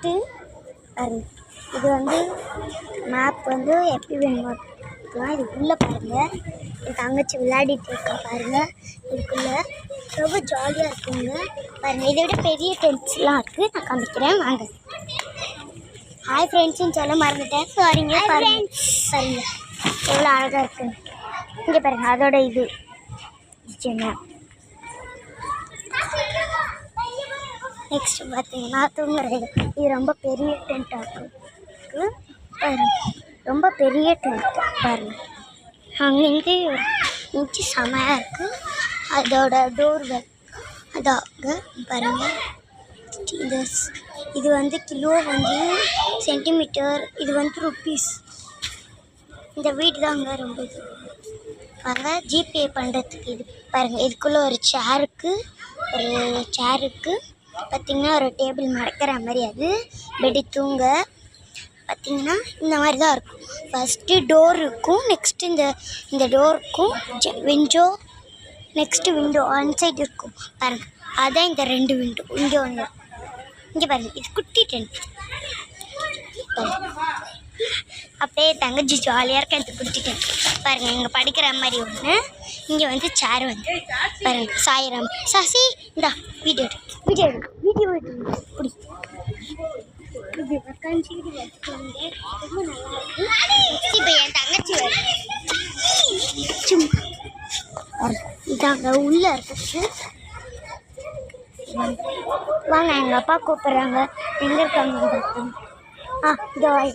Next பாருங்க, இது வந்து மேப் வந்து எப்படி வேணுமோ இதுக்குள்ளே பாருங்கள். என் தங்கச்சி விளையாடிட்டு இருக்கா பாருங்கள். இதுக்குள்ளே ரொம்ப ஜாலியாக இருக்குங்க பாருங்கள். இதை விட பெரிய டென்ட்ஸ்லாம் இருக்குது, நான் காமிக்கிறேன் வாங்க. ஹாய் ஃப்ரெண்ட்ஸுன்னு சொல்ல மறந்துட்டேன், சாரிங்க. பாருங்க பாருங்க எவ்வளோ அழகாக இருக்குன்னு. இங்கே பாருங்கள் அதோட இது சின்ன. நெக்ஸ்ட்டு பார்த்தீங்கன்னா தூங்குற இடம். இது ரொம்ப பெரிய டென்ட்டாக இருக்கும் பாருங்க, ரொம்ப பெரிய டென்ட் பாருங்கள். அங்கேருந்து நினச்சி செமையாக இருக்குது. அதோட டோர்வெல் அதாக பாருங்கள். இது வந்து கிலோ வந்து சென்டிமீட்டர், இது வந்து ருப்பீஸ். இந்த வீடு தாங்க ரொம்ப இது பாருங்கள். ஜிபே பண்ணுறதுக்கு இது பாருங்கள். இதுக்குள்ளே ஒரு சேர் இருக்குது பார்த்திங்கன்னா, ஒரு டேபிள் மறக்கிற மாதிரி. அது பெட்டு தூங்க பார்த்திங்கன்னா இந்த மாதிரி தான் இருக்கும். ஃபஸ்ட்டு டோர் இருக்கும், நெக்ஸ்ட்டு இந்த டோருக்கும் window, next window one side இருக்கும் பாருங்கள். அதான் இந்த 2 விண்டோ. இங்கே ஒன்று, இங்கே பாருங்கள். இது குட்டி டென்ட் அப்படியே தங்கச்சி ஜாலியாக இருக்க. இந்த குட்டி டென்ட் பாருங்கள், இங்கே படிக்கிற மாதிரி ஒன்று. இங்கே வந்து சேர் வந்து பாருங்கள். சாயிரம் சசி இந்தா வீடியோ குடி இப்படி உட்காந்துக்கிட்டு வச்சுக்கோங்க. ரொம்ப நல்லா இருக்கு. இப்போ என் தங்கச்சி சும்மா இதாங்க உள்ளே இருக்குது. வாங்க, எங்கள் அப்பா கூப்பிட்றாங்க. எங்கே இருக்காங்க? இதோ பாய்.